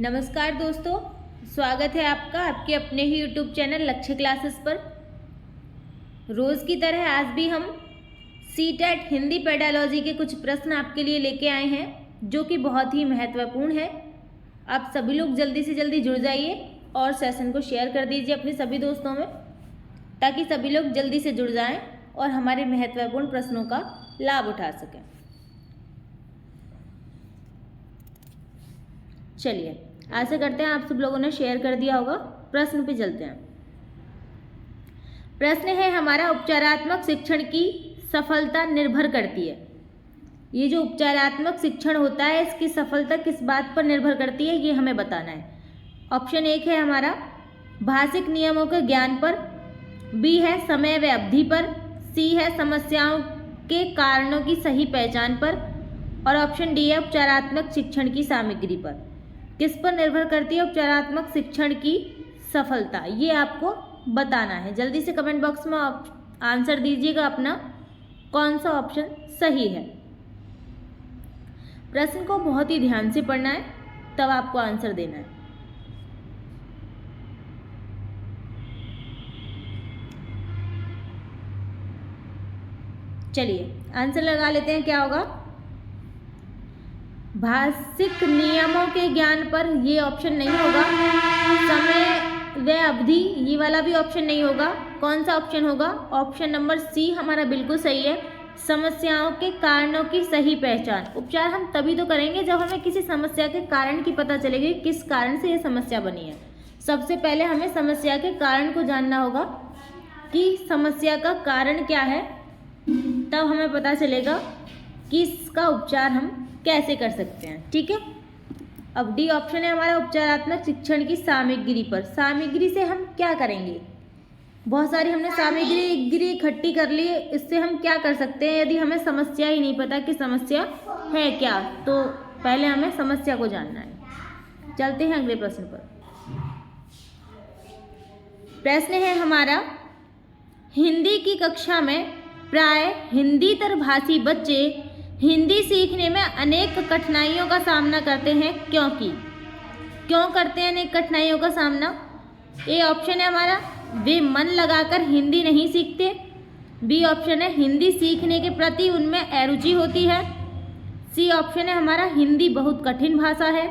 नमस्कार दोस्तों, स्वागत है आपका आपके अपने ही यूट्यूब चैनल लक्ष्य क्लासेस पर। रोज़ की तरह आज भी हम सीटेट हिंदी पेडालॉजी के कुछ प्रश्न आपके लिए लेके आए हैं जो कि बहुत ही महत्वपूर्ण है। आप सभी लोग जल्दी से जल्दी जुड़ जाइए और सेशन को शेयर कर दीजिए अपने सभी दोस्तों में, ताकि सभी लोग जल्दी से जुड़ जाएं और हमारे महत्वपूर्ण प्रश्नों का लाभ उठा सकें। चलिए, आशा करते हैं आप सब लोगों ने शेयर कर दिया होगा। प्रश्न पे चलते हैं। प्रश्न है हमारा, उपचारात्मक शिक्षण की सफलता निर्भर करती है। ये जो उपचारात्मक शिक्षण होता है इसकी सफलता किस बात पर निर्भर करती है ये हमें बताना है। ऑप्शन 1 है हमारा भाषिक नियमों के ज्ञान पर, बी है समय व अवधि पर, सी है समस्याओं के कारणों की सही पहचान पर, और ऑप्शन डी है उपचारात्मक शिक्षण की सामग्री पर। किस पर निर्भर करती है उपचारात्मक शिक्षण की सफलता, ये आपको बताना है। जल्दी से कमेंट बॉक्स में आंसर दीजिएगा अपना, कौन सा ऑप्शन सही है। प्रश्न को बहुत ही ध्यान से पढ़ना है, तब आपको आंसर देना है। चलिए आंसर लगा लेते हैं, क्या होगा। भाषिक नियमों के ज्ञान पर, ये ऑप्शन नहीं होगा। समय व अवधि, ये वाला भी ऑप्शन नहीं होगा। कौन सा ऑप्शन होगा? ऑप्शन नंबर सी हमारा बिल्कुल सही है, समस्याओं के कारणों की सही पहचान। उपचार हम तभी तो करेंगे जब हमें किसी समस्या के कारण की पता चलेगी, किस कारण से ये समस्या बनी है। सबसे पहले हमें समस्या के कारण को जानना होगा कि समस्या का कारण क्या है, तब हमें पता चलेगा कि इसका उपचार हम कैसे कर सकते हैं। ठीक है, अब डी ऑप्शन है हमारा उपचारात्मक शिक्षण की सामग्री पर। सामग्री से हम क्या करेंगे? बहुत सारी हमने सामग्री इकट्ठी कर ली, इससे हम क्या कर सकते हैं? यदि हमें समस्या ही नहीं पता कि समस्या है क्या, तो पहले हमें समस्या को जानना है। चलते हैं अगले प्रश्न पर। प्रश्न है हमारा, हिंदी की कक्षा में प्राय हिंदीतर भाषी बच्चे हिंदी सीखने में अनेक कठिनाइयों का सामना करते हैं, क्यों करते हैं अनेक कठिनाइयों का सामना? ए ऑप्शन है हमारा, वे मन लगाकर हिंदी नहीं सीखते। बी ऑप्शन है, हिंदी सीखने के प्रति उनमें अरुचि होती है। सी ऑप्शन है हमारा, हिंदी बहुत कठिन भाषा है।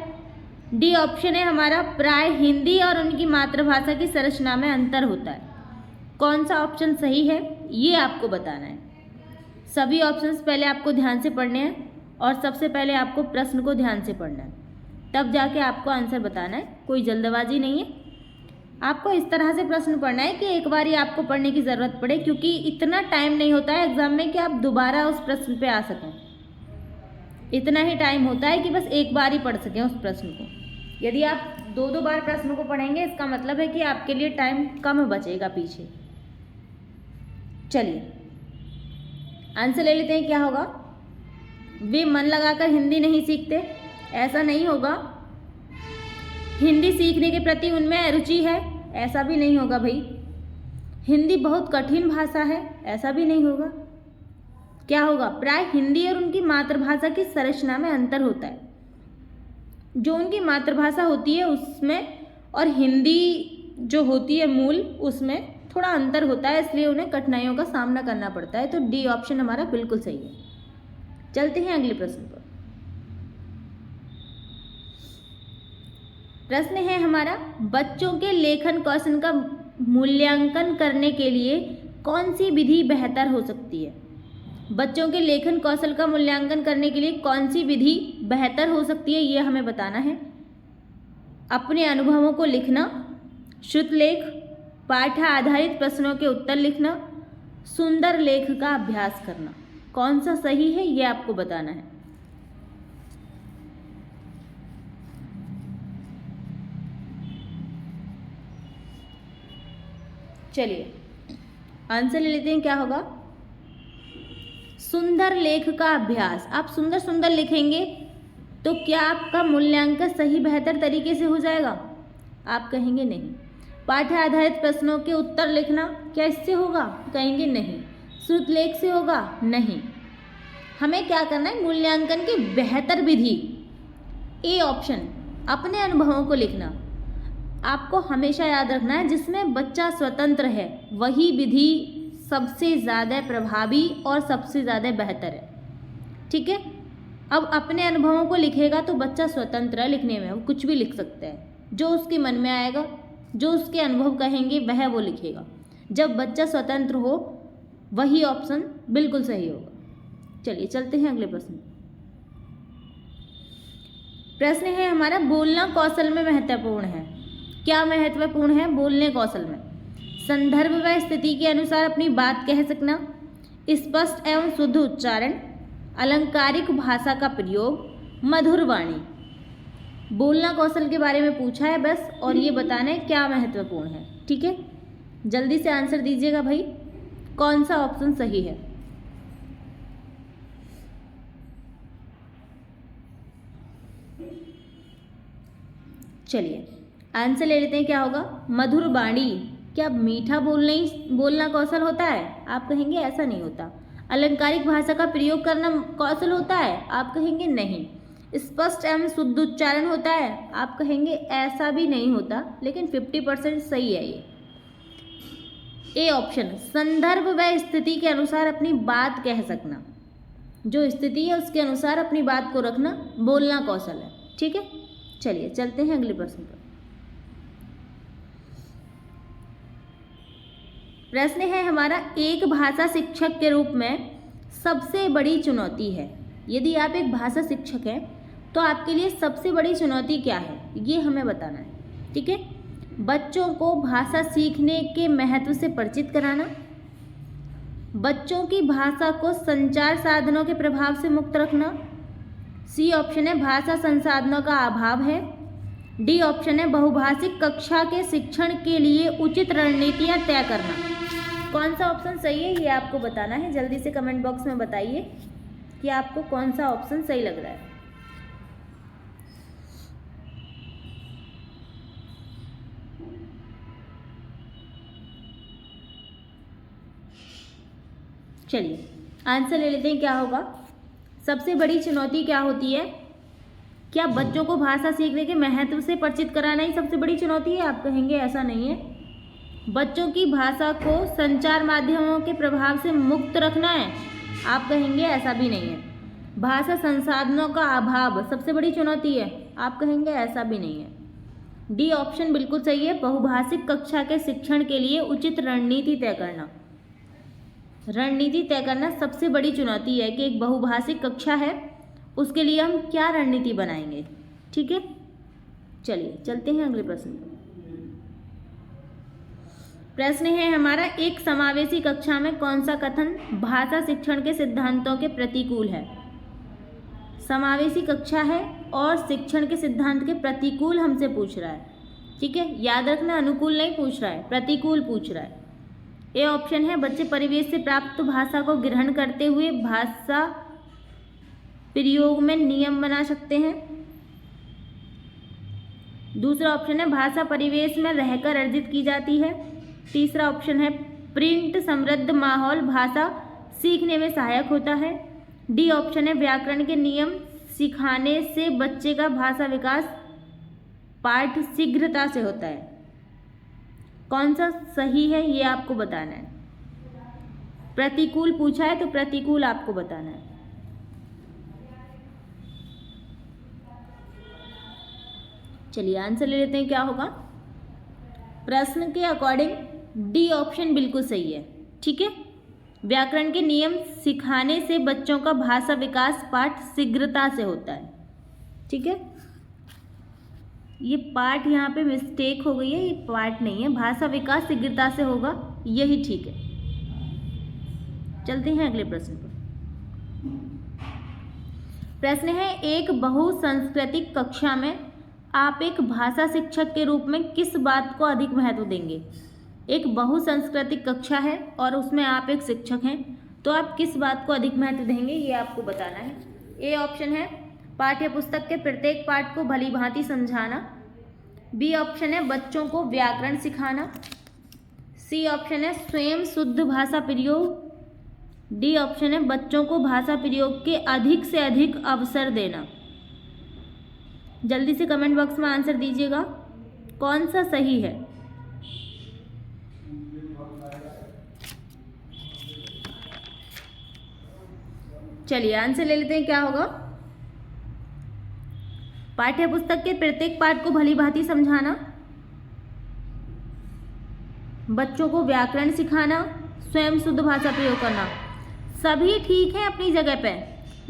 डी ऑप्शन है हमारा, प्राय हिंदी और उनकी मातृभाषा की संरचना में अंतर होता है। कौन सा ऑप्शन सही है ये आपको बताना है। सभी ऑप्शंस पहले आपको ध्यान से पढ़ने हैं और सबसे पहले आपको प्रश्न को ध्यान से पढ़ना है, तब जाके आपको आंसर बताना है। कोई जल्दबाजी नहीं है, आपको इस तरह से प्रश्न पढ़ना है कि एक बार ही आपको पढ़ने की ज़रूरत पड़े, क्योंकि इतना टाइम नहीं होता है एग्जाम में कि आप दोबारा उस प्रश्न पे आ सकें। इतना ही टाइम होता है कि बस एक बार ही पढ़ सकें उस प्रश्न को। यदि आप दो बार प्रश्न को पढ़ेंगे, इसका मतलब है कि आपके लिए टाइम कम बचेगा पीछे। चलिए आंसर ले लेते हैं, क्या होगा। वे मन लगाकर हिंदी नहीं सीखते, ऐसा नहीं होगा। हिंदी सीखने के प्रति उनमें अरुचि है, ऐसा भी नहीं होगा भाई। हिंदी बहुत कठिन भाषा है, ऐसा भी नहीं होगा। क्या होगा? प्राय हिंदी और उनकी मातृभाषा की संरचना में अंतर होता है। जो उनकी मातृभाषा होती है उसमें और हिंदी जो होती है मूल, उसमें थोड़ा अंतर होता है, इसलिए उन्हें कठिनाइयों का सामना करना पड़ता है। तो डी ऑप्शन हमारा बिल्कुल सही है। चलते हैं अगले प्रश्न पर। प्रश्न है हमारा, बच्चों के लेखन कौशल का मूल्यांकन करने के लिए कौन सी विधि बेहतर हो सकती है? बच्चों के लेखन कौशल का मूल्यांकन करने के लिए कौन सी विधि बेहतर हो सकती है ये हमें बताना है। अपने अनुभवों को लिखना, श्रुतलेख, पाठ आधारित प्रश्नों के उत्तर लिखना, सुंदर लेख का अभ्यास करना। कौन सा सही है ये आपको बताना है। चलिए आंसर ले लेते हैं, क्या होगा। सुंदर लेख का अभ्यास। आप सुंदर सुंदर लिखेंगे तो क्या आपका मूल्यांकन सही बेहतर तरीके से हो जाएगा? आप कहेंगे नहीं। पाठ आधारित प्रश्नों के उत्तर लिखना, क्या इससे होगा? कहेंगे नहीं। श्रुतलेख से होगा? नहीं। हमें क्या करना है? मूल्यांकन की बेहतर विधि, ए ऑप्शन अपने अनुभवों को लिखना। आपको हमेशा याद रखना है जिसमें बच्चा स्वतंत्र है वही विधि सबसे ज़्यादा प्रभावी और सबसे ज़्यादा बेहतर है। ठीक है, अब अपने अनुभवों को लिखेगा तो बच्चा स्वतंत्र है लिखने में, वो कुछ भी लिख सकता है, जो उसके मन में आएगा, जो उसके अनुभव कहेंगे वह वो लिखेगा। जब बच्चा स्वतंत्र हो वही ऑप्शन बिल्कुल सही होगा। चलिए चलते हैं अगले प्रश्न। प्रश्न है हमारा, बोलना कौशल में महत्वपूर्ण है। क्या महत्वपूर्ण है बोलने कौशल में? संदर्भ व स्थिति के अनुसार अपनी बात कह सकना, स्पष्ट एवं शुद्ध उच्चारण, अलंकारिक भाषा का प्रयोग, मधुर वाणी। बोलना कौशल के बारे में पूछा है बस, और ये बताना है क्या महत्वपूर्ण है। ठीक है, जल्दी से आंसर दीजिएगा भाई, कौन सा ऑप्शन सही है। चलिए आंसर ले लेते हैं, क्या होगा? मधुर वाणी। क्या मीठा बोलना कौशल होता है? आप कहेंगे ऐसा नहीं होता। अलंकारिक भाषा का प्रयोग करना कौशल होता है? आप कहेंगे नहीं। स्पष्ट एवं शुद्ध उच्चारण होता है? आप कहेंगे ऐसा भी नहीं होता, लेकिन 50% सही है ये। ए ऑप्शन, संदर्भ व स्थिति के अनुसार अपनी बात कह सकना, जो स्थिति है उसके अनुसार अपनी बात को रखना बोलना कौशल है। ठीक है, चलिए चलते हैं अगले प्रश्न पर। प्रश्न है हमारा, एक भाषा शिक्षक के रूप में सबसे बड़ी चुनौती है। यदि आप एक भाषा शिक्षक हैं तो आपके लिए सबसे बड़ी चुनौती क्या है, ये हमें बताना है। ठीक है, बच्चों को भाषा सीखने के महत्व से परिचित कराना, बच्चों की भाषा को संचार साधनों के प्रभाव से मुक्त रखना। सी ऑप्शन है, भाषा संसाधनों का अभाव है। डी ऑप्शन है, बहुभाषिक कक्षा के शिक्षण के लिए उचित रणनीतियां तय करना। कौन सा ऑप्शन सही है ये आपको बताना है। जल्दी से कमेंट बॉक्स में बताइए कि आपको कौन सा ऑप्शन सही लग रहा है। चलिए आंसर ले लेते हैं, क्या होगा? सबसे बड़ी चुनौती क्या होती है? क्या बच्चों को भाषा सीखने के महत्व से परिचित कराना ही सबसे बड़ी चुनौती है? आप कहेंगे ऐसा नहीं है। बच्चों की भाषा को संचार माध्यमों के प्रभाव से मुक्त रखना है? आप कहेंगे ऐसा भी नहीं है। भाषा संसाधनों का अभाव सबसे बड़ी चुनौती है? आप कहेंगे ऐसा भी नहीं है। डी ऑप्शन बिल्कुल सही है, बहुभाषिक कक्षा के शिक्षण के लिए उचित रणनीति तय करना। रणनीति तय करना सबसे बड़ी चुनौती है कि एक बहुभाषिक कक्षा है उसके लिए हम क्या रणनीति बनाएंगे। ठीक है, चलिए चलते हैं अगले प्रश्न पर। प्रश्न है हमारा, एक समावेशी कक्षा में कौन सा कथन भाषा शिक्षण के सिद्धांतों के प्रतिकूल है? समावेशी कक्षा है और शिक्षण के सिद्धांत के प्रतिकूल हमसे पूछ रहा है। ठीक है, याद रखना, अनुकूल नहीं पूछ रहा है, प्रतिकूल पूछ रहा है। ए ऑप्शन है, बच्चे परिवेश से प्राप्त भाषा को ग्रहण करते हुए भाषा प्रयोग में नियम बना सकते हैं। दूसरा ऑप्शन है, भाषा परिवेश में रहकर अर्जित की जाती है। तीसरा ऑप्शन है, प्रिंट समृद्ध माहौल भाषा सीखने में सहायक होता है। डी ऑप्शन है, व्याकरण के नियम सिखाने से बच्चे का भाषा विकास पाठ शीघ्रता से होता है। कौन सा सही है ये आपको बताना है। प्रतिकूल पूछा है तो प्रतिकूल आपको बताना है। चलिए आंसर ले लेते हैं, क्या होगा? प्रश्न के अकॉर्डिंग डी ऑप्शन बिल्कुल सही है। ठीक है, व्याकरण के नियम सिखाने से बच्चों का भाषा विकास पाठ शीघ्रता से होता है। ठीक है, ये पाठ यहाँ पे मिस्टेक हो गई है, ये पाठ नहीं है, भाषा विकास शीघ्रता से होगा, यही ठीक है। चलते हैं अगले प्रश्न पर। प्रश्न है, एक बहुसांस्कृतिक कक्षा में आप एक भाषा शिक्षक के रूप में किस बात को अधिक महत्व देंगे? एक बहुसांस्कृतिक कक्षा है और उसमें आप एक शिक्षक हैं, तो आप किस बात को अधिक महत्व देंगे ये आपको बताना है। ए ऑप्शन है, पाठ्य पुस्तक के प्रत्येक पाठ को भली भांति समझाना। बी ऑप्शन है, बच्चों को व्याकरण सिखाना। सी ऑप्शन है, स्वयं शुद्ध भाषा प्रयोग। डी ऑप्शन है, बच्चों को भाषा प्रयोग के अधिक से अधिक अवसर देना। जल्दी से कमेंट बॉक्स में आंसर दीजिएगा कौन सा सही है। चलिए आंसर ले लेते हैं, क्या होगा। पाठ्य पुस्तक के प्रत्येक पाठ को भली भांति समझाना, बच्चों को व्याकरण सिखाना, स्वयं शुद्ध भाषा प्रयोग करना, सभी ठीक है अपनी जगह पे,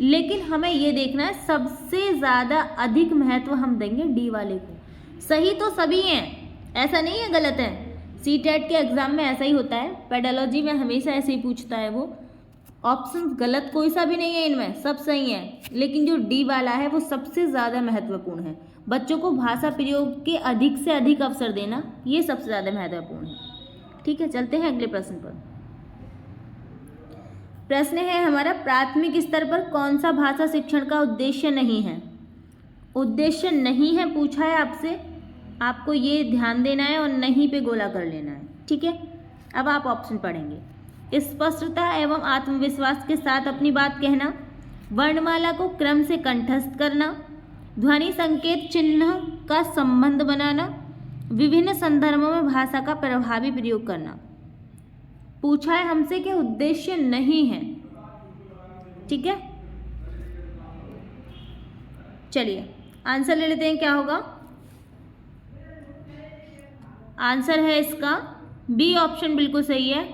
लेकिन हमें ये देखना है सबसे ज़्यादा अधिक महत्व हम देंगे डी वाले को। सही तो सभी हैं, ऐसा नहीं है गलत है। सीटेट के एग्ज़ाम में ऐसा ही होता है, पेडोलॉजी में हमेशा ऐसे ही पूछता है वो। ऑप्शन गलत कोई सा भी नहीं है, इनमें सब सही है, लेकिन जो डी वाला है वो सबसे ज़्यादा महत्वपूर्ण है। बच्चों को भाषा प्रयोग के अधिक से अधिक अवसर देना, ये सबसे ज़्यादा महत्वपूर्ण है। ठीक है, चलते हैं अगले प्रश्न पर। प्रश्न है हमारा, प्राथमिक स्तर पर कौन सा भाषा शिक्षण का उद्देश्य नहीं है। उद्देश्य नहीं है पूछा है आपसे, आपको ये ध्यान देना है और नहीं पे गोला कर लेना है। ठीक है, अब आप ऑप्शन पढ़ेंगे। स्पष्टता एवं आत्मविश्वास के साथ अपनी बात कहना, वर्णमाला को क्रम से कंठस्थ करना, ध्वनि संकेत चिन्ह का संबंध बनाना, विभिन्न संदर्भों में भाषा का प्रभावी प्रयोग करना। पूछा है हमसे कि उद्देश्य नहीं है। ठीक है, चलिए आंसर ले लेते हैं, क्या होगा। आंसर है इसका बी ऑप्शन बिल्कुल सही है,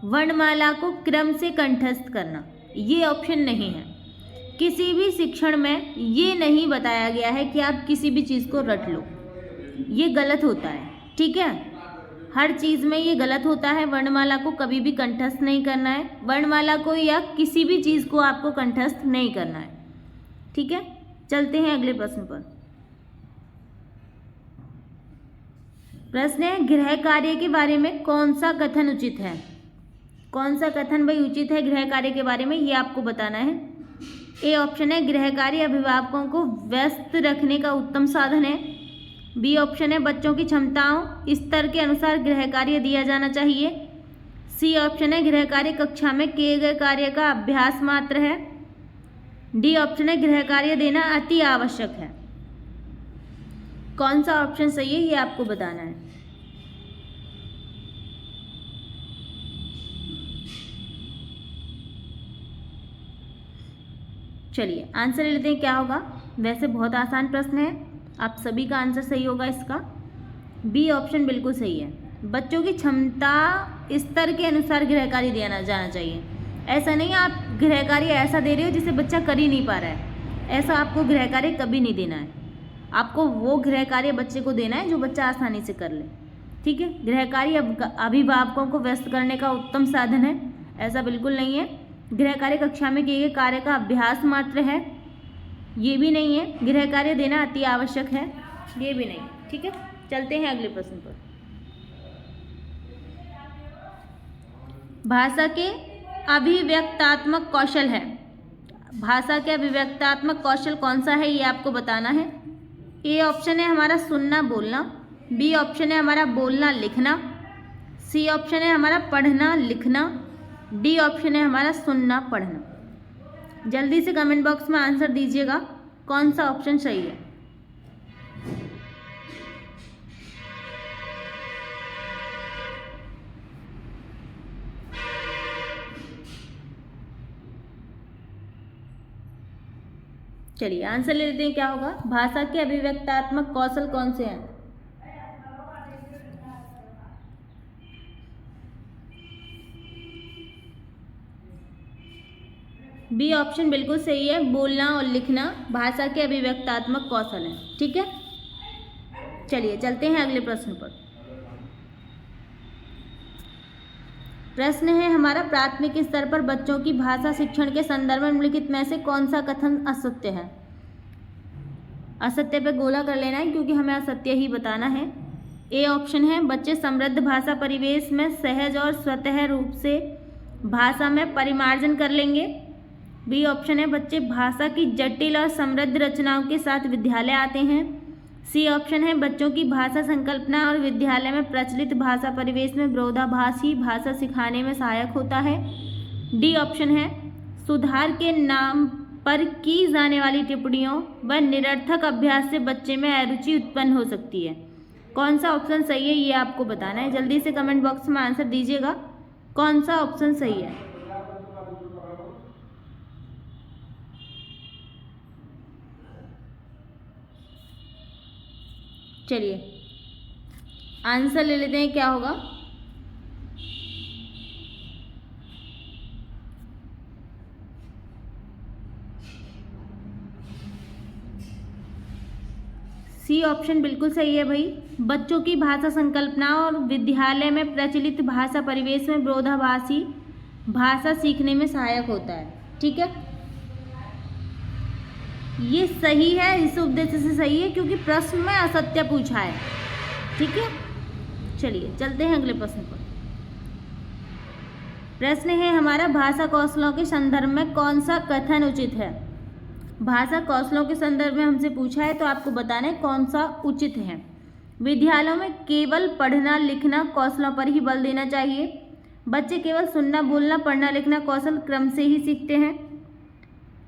वर्णमाला को क्रम से कंठस्थ करना। ये ऑप्शन नहीं है। किसी भी शिक्षण में ये नहीं बताया गया है कि आप किसी भी चीज़ को रट लो, ये गलत होता है। ठीक है, हर चीज़ में ये गलत होता है। वर्णमाला को कभी भी कंठस्थ नहीं करना है, वर्णमाला को या किसी भी चीज़ को आपको कंठस्थ नहीं करना है। ठीक है, चलते हैं अगले प्रश्न पर। प्रश्न है, गृह कार्य के बारे में कौन सा कथन उचित है। कौन सा कथन भाई उचित है गृह कार्य के बारे में, ये आपको बताना है। ए ऑप्शन है, गृह कार्य अभिभावकों को व्यस्त रखने का उत्तम साधन है। बी ऑप्शन है, बच्चों की क्षमताओं स्तर के अनुसार गृह कार्य दिया जाना चाहिए। सी ऑप्शन है, गृह कार्य कक्षा में किए गए कार्य का अभ्यास मात्र है। डी ऑप्शन है, गृह कार्य देना अति आवश्यक है। कौन सा ऑप्शन सही है ये आपको बताना है। चलिए आंसर ले लेते हैं, क्या होगा। वैसे बहुत आसान प्रश्न है, आप सभी का आंसर सही होगा इसका। बी ऑप्शन बिल्कुल सही है, बच्चों की क्षमता स्तर के अनुसार गृह कार्य दिया जाना चाहिए। ऐसा नहीं आप गृह कार्य ऐसा दे रहे हो जिसे बच्चा कर ही नहीं पा रहा है, ऐसा आपको गृह कार्य कभी नहीं देना है। आपको वो गृह कार्य बच्चे को देना है जो बच्चा आसानी से कर ले। ठीक है, गृह कार्य अभिभावकों को व्यस्त करने का उत्तम साधन है, ऐसा बिल्कुल नहीं है। गृह कार्य कक्षा में किए गए कार्य का अभ्यास मात्र है, ये भी नहीं है। गृह कार्य देना अति आवश्यक है, ये भी नहीं। ठीक है, चलते हैं अगले प्रश्न पर। भाषा के अभिव्यक्तात्मक कौशल है। भाषा के अभिव्यक्तात्मक कौशल कौन सा है ये आपको बताना है। ए ऑप्शन है हमारा सुनना बोलना, बी ऑप्शन है हमारा बोलना लिखना, सी ऑप्शन है हमारा पढ़ना लिखना, डी ऑप्शन है हमारा सुनना पढ़ना। जल्दी से कमेंट बॉक्स में आंसर दीजिएगा कौन सा ऑप्शन सही है। चलिए आंसर ले लेते हैं, क्या होगा। भाषा के अभिव्यक्तात्मक कौशल कौन से हैं। बी ऑप्शन बिल्कुल सही है, बोलना और लिखना भाषा के अभिव्यक्तात्मक कौशल हैं। ठीक है, चलिए चलते हैं अगले प्रश्न पर। प्रश्न है हमारा, प्राथमिक स्तर पर बच्चों की भाषा शिक्षण के संदर्भ में निम्नलिखित में से कौन सा कथन असत्य है। असत्य पे गोला कर लेना है क्योंकि हमें असत्य ही बताना है। ए ऑप्शन है, बच्चे समृद्ध भाषा परिवेश में सहज और स्वतः रूप से भाषा में परिमार्जन कर लेंगे। बी ऑप्शन है, बच्चे भाषा की जटिल और समृद्ध रचनाओं के साथ विद्यालय आते हैं। सी ऑप्शन है, बच्चों की भाषा संकल्पना और विद्यालय में प्रचलित भाषा परिवेश में विरोधाभास ही भाषा सिखाने में सहायक होता है। डी ऑप्शन है, सुधार के नाम पर की जाने वाली टिप्पणियों व निरर्थक अभ्यास से बच्चे में अरुचि उत्पन्न हो सकती है। कौन सा ऑप्शन सही है ये आपको बताना है। जल्दी से कमेंट बॉक्स में आंसर दीजिएगा कौन सा ऑप्शन सही है। चलिए आंसर ले लेते हैं, क्या होगा। सी ऑप्शन बिल्कुल सही है भाई। बच्चों की भाषा संकल्पना और विद्यालय में प्रचलित भाषा परिवेश में विरोधाभासी भाषा सीखने में सहायक होता है। ठीक है, ये सही है, इस उद्देश्य से सही है क्योंकि प्रश्न में असत्य पूछा है। ठीक है, चलिए चलते हैं अगले प्रश्न पर। प्रश्न है हमारा, भाषा कौशलों के संदर्भ में कौन सा कथन उचित है। भाषा कौशलों के संदर्भ में हमसे पूछा है तो आपको बताना है कौन सा उचित है। विद्यालयों में केवल पढ़ना लिखना कौशलों पर ही बल देना चाहिए। बच्चे केवल सुनना बोलना पढ़ना लिखना कौशल क्रम से ही सीखते हैं।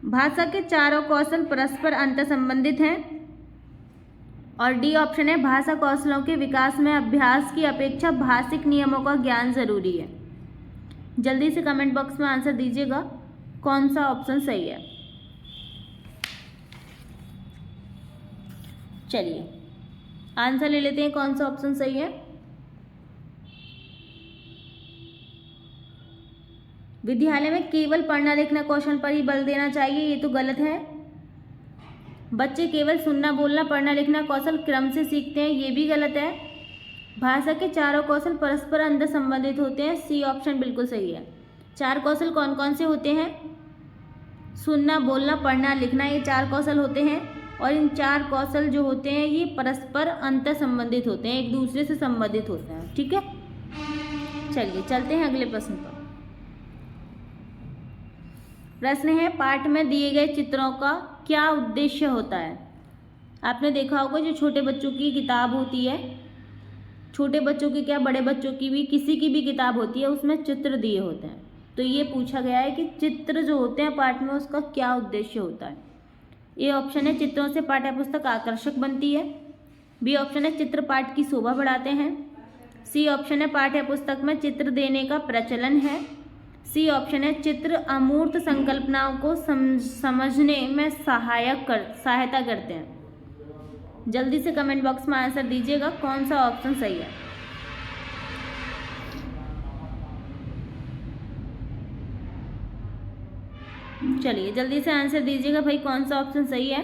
भाषा के चारों कौशल परस्पर अंतर संबंधित हैं। और डी ऑप्शन है, भाषा कौशलों के विकास में अभ्यास की अपेक्षा भाषिक नियमों का ज्ञान जरूरी है। जल्दी से कमेंट बॉक्स में आंसर दीजिएगा कौन सा ऑप्शन सही है। चलिए आंसर ले लेते हैं कौन सा ऑप्शन सही है। विद्यालय में केवल पढ़ना लिखना कौशल पर ही बल देना चाहिए, ये तो गलत है। बच्चे केवल सुनना बोलना पढ़ना लिखना कौशल क्रम से सीखते हैं, ये भी गलत है। भाषा के चारों कौशल परस्पर अंतर संबंधित होते हैं, सी ऑप्शन बिल्कुल सही है। चार कौशल कौन कौन से होते हैं? सुनना बोलना पढ़ना लिखना, ये चार कौशल होते हैं और इन चार कौशल जो होते हैं ये परस्पर अंतर संबंधित होते हैं, एक दूसरे से संबंधित होते हैं। ठीक है, चलिए चलते हैं अगले प्रश्न पर। प्रश्न है, पाठ में दिए गए चित्रों का क्या उद्देश्य होता है। आपने देखा होगा जो छोटे बच्चों की किताब होती है, छोटे बच्चों की क्या बड़े बच्चों की भी किसी की भी किताब होती है, उसमें चित्र दिए होते हैं। तो ये पूछा गया है कि चित्र जो होते हैं पाठ में उसका क्या उद्देश्य होता है। ए ऑप्शन है, चित्रों से पाठ्य पुस्तक आकर्षक बनती है। बी ऑप्शन है, चित्र पाठ की शोभा बढ़ाते हैं। सी ऑप्शन है, पाठ्य पुस्तक में चित्र देने का प्रचलन है। सी ऑप्शन है, चित्र अमूर्त संकल्पनाओं को समझने में सहायता करते हैं। जल्दी से कमेंट बॉक्स में आंसर दीजिएगा कौन सा ऑप्शन सही है। चलिए जल्दी से आंसर दीजिएगा भाई कौन सा ऑप्शन सही है।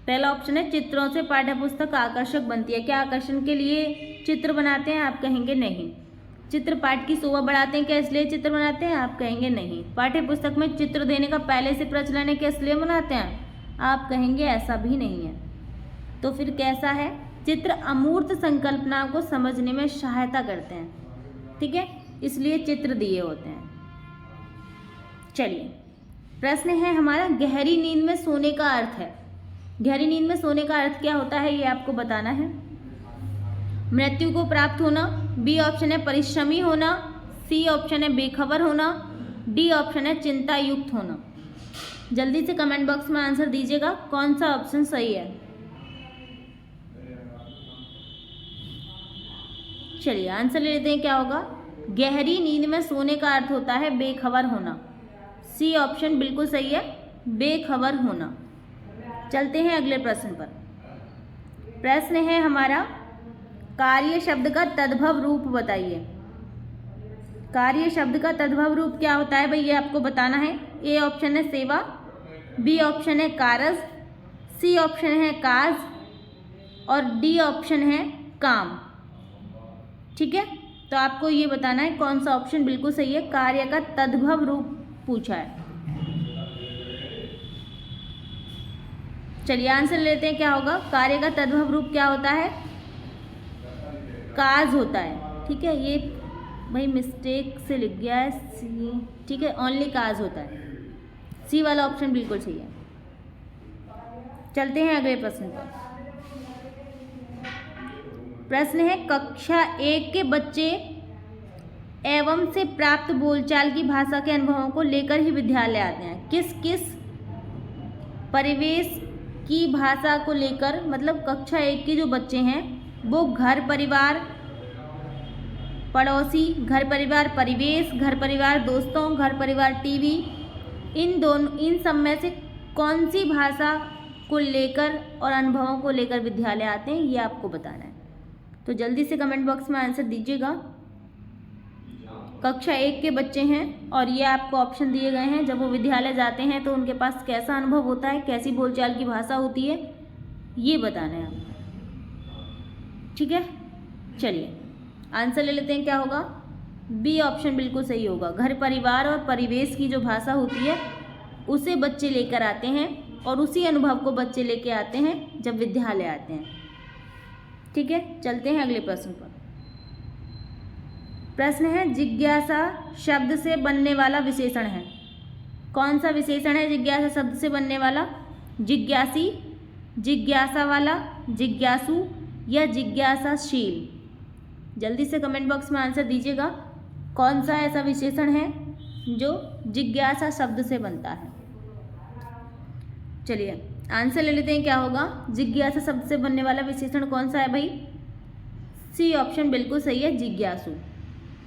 पहला ऑप्शन है, चित्रों से पाठ्य पुस्तक आकर्षक बनती है। क्या आकर्षण के लिए चित्र बनाते हैं? आप कहेंगे नहीं। चित्र पाठ की शोभा बढ़ाते हैं, क्या इसलिए चित्र बनाते हैं? आप कहेंगे नहीं। पाठ्य पुस्तक में चित्र देने का पहले से प्रचलन है, क्या इसलिए बनाते हैं? आप कहेंगे ऐसा भी नहीं है। तो फिर कैसा है? चित्र अमूर्त संकल्पनाओं को समझने में सहायता करते हैं। ठीक है, इसलिए चित्र दिए होते हैं। चलिए प्रश्न है हमारा, गहरी नींद में सोने का अर्थ है। गहरी नींद में सोने का अर्थ क्या होता है ये आपको बताना है। मृत्यु को प्राप्त होना, बी ऑप्शन है परिश्रमी होना, सी ऑप्शन है बेखबर होना, डी ऑप्शन है चिंता युक्त होना। जल्दी से कमेंट बॉक्स में आंसर दीजिएगा कौन सा ऑप्शन सही है। चलिए आंसर ले लेते हैं, क्या होगा। गहरी नींद में सोने का अर्थ होता है बेखबर होना। सी ऑप्शन बिल्कुल सही है, बेखबर होना। चलते हैं अगले प्रश्न पर। प्रश्न है हमारा, कार्य शब्द का तद्भव रूप बताइए। कार्य शब्द का तद्भव रूप क्या होता है भाई, ये आपको बताना है। ए ऑप्शन है सेवा, बी ऑप्शन है कारज, सी ऑप्शन है काज और डी ऑप्शन है काम। ठीक है, तो आपको ये बताना है कौन सा ऑप्शन बिल्कुल सही है। कार्य का तद्भव रूप पूछा है। चलिए आंसर लेते हैं, क्या होगा। कार्य का तद्भव रूप क्या होता है? काज होता है। ठीक है, ये भाई मिस्टेक से लिख गया है सी। ठीक है, ओनली काज होता है। सी वाला ऑप्शन बिल्कुल सही है। चलते हैं अगले प्रश्न पर। प्रश्न है, कक्षा 1 के बच्चे एवं से प्राप्त बोलचाल की भाषा के अनुभवों को लेकर ही विद्यालय आते हैं। किस किस परिवेश की भाषा को लेकर, मतलब कक्षा 1 के जो बच्चे हैं वो घर परिवार पड़ोसी, घर परिवार परिवेश, घर परिवार दोस्तों, घर परिवार टीवी, इन सब में से कौन सी भाषा को लेकर और अनुभवों को लेकर विद्यालय आते हैं, ये आपको बताना है। तो जल्दी से कमेंट बॉक्स में आंसर दीजिएगा। कक्षा 1 के बच्चे हैं और ये आपको ऑप्शन दिए गए हैं। जब वो विद्यालय जाते हैं तो उनके पास कैसा अनुभव होता है, कैसी बोलचाल की भाषा होती है, ये बताना है आपको। ठीक है, चलिए आंसर ले लेते हैं। क्या होगा? बी ऑप्शन बिल्कुल सही होगा। घर परिवार और परिवेश की जो भाषा होती है उसे बच्चे लेकर आते हैं और उसी अनुभव को बच्चे लेके आते हैं जब विद्यालय आते हैं। ठीक है, चलते हैं अगले प्रश्न पर। प्रश्न है, जिज्ञासा शब्द से बनने वाला विशेषण है। कौन सा विशेषण है जिज्ञासा शब्द से बनने वाला? जिज्ञासी, जिज्ञासा वाला, जिज्ञासु या जिज्ञासाशील? जल्दी से कमेंट बॉक्स में आंसर दीजिएगा। कौन सा ऐसा विशेषण है जो जिज्ञासा शब्द से बनता है? चलिए आंसर ले लेते हैं। क्या होगा? जिज्ञासा शब्द से बनने वाला विशेषण कौन सा है भाई? सी ऑप्शन बिल्कुल सही है, जिज्ञासु।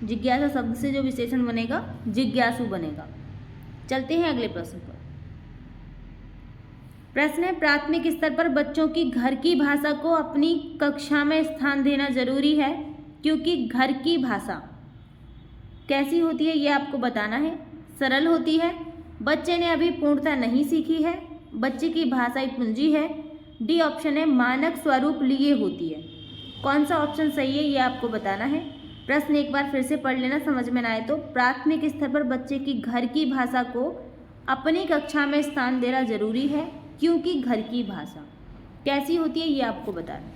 जिज्ञासा शब्द से जो विशेषण बनेगा जिज्ञासु बनेगा। चलते हैं अगले प्रश्न पर। प्रश्न है, प्राथमिक स्तर पर बच्चों की घर की भाषा को अपनी कक्षा में स्थान देना जरूरी है क्योंकि घर की भाषा कैसी होती है ये आपको बताना है। सरल होती है, बच्चे ने अभी पूर्णतः नहीं सीखी है, बच्चे की भाषाई पूंजी है। डी ऑप्शन है, मानक स्वरूप लिए होती है। कौन सा ऑप्शन सही है ये आपको बताना है। प्रश्न एक बार फिर से पढ़ लेना, समझ में ना आए तो। प्राथमिक स्तर पर बच्चे की घर की भाषा को अपनी कक्षा में स्थान देना जरूरी है क्योंकि घर की भाषा कैसी होती है ये आपको बताना है।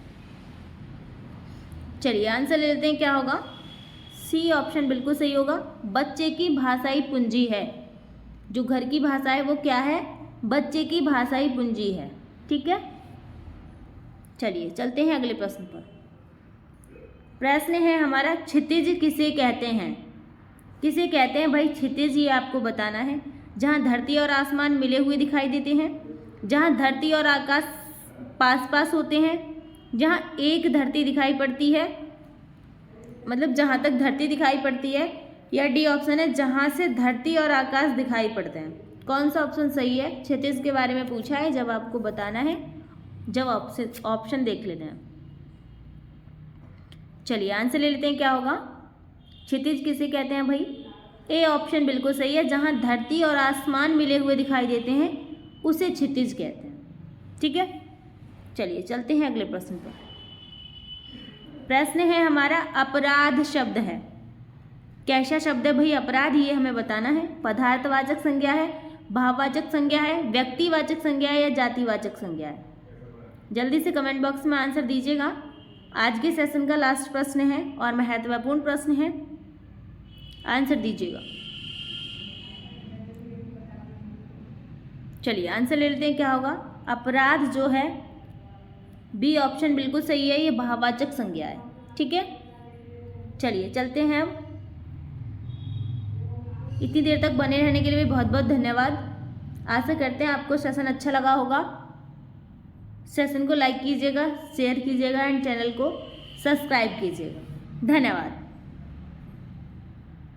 चलिए आंसर ले लेते हैं। क्या होगा? सी ऑप्शन बिल्कुल सही होगा, बच्चे की भाषाई पूंजी है। जो घर की भाषा है वो क्या है? बच्चे की भाषाई पूंजी है। ठीक है, चलिए चलते हैं अगले प्रश्न पर। प्रश्न है हमारा, क्षितिज किसे कहते हैं? किसे कहते हैं भाई क्षितिज, ये आपको बताना है। जहाँ धरती और आसमान मिले हुए दिखाई देते हैं, जहाँ धरती और आकाश पास पास होते हैं, जहाँ एक धरती दिखाई पड़ती है, मतलब जहाँ तक धरती दिखाई पड़ती है, या डी ऑप्शन है जहाँ से धरती और आकाश दिखाई पड़ते हैं। कौन सा ऑप्शन सही है? क्षितिज के बारे में पूछा है, जब आपको बताना है, जब ऑप्शन देख लेते हैं। चलिए आंसर ले लेते हैं। क्या होगा? क्षितिज किसे कहते हैं भाई? ए ऑप्शन बिल्कुल सही है, जहाँ धरती और आसमान मिले हुए दिखाई देते हैं उसे क्षितिज कहते हैं। ठीक है, चलिए चलते हैं अगले प्रश्न पर। प्रश्न है हमारा, अपराध शब्द है। कैसा शब्द है भाई अपराध, ये हमें बताना है। पदार्थवाचक संज्ञा है, भाववाचक संज्ञा है, व्यक्तिवाचक संज्ञा है या जातिवाचक संज्ञा है? जल्दी से कमेंट बॉक्स में आंसर दीजिएगा। आज के सेशन का लास्ट प्रश्न है और महत्वपूर्ण प्रश्न है, आंसर दीजिएगा। चलिए आंसर ले लेते हैं। क्या होगा? अपराध जो है बी ऑप्शन बिल्कुल सही है, ये भाववाचक संज्ञा है। ठीक है, चलिए चलते हैं। अब इतनी देर तक बने रहने के लिए भी बहुत बहुत धन्यवाद। आशा करते हैं आपको सेशन अच्छा लगा होगा। सेशन को लाइक कीजिएगा, शेयर कीजिएगा एंड चैनल को सब्सक्राइब कीजिएगा। धन्यवाद।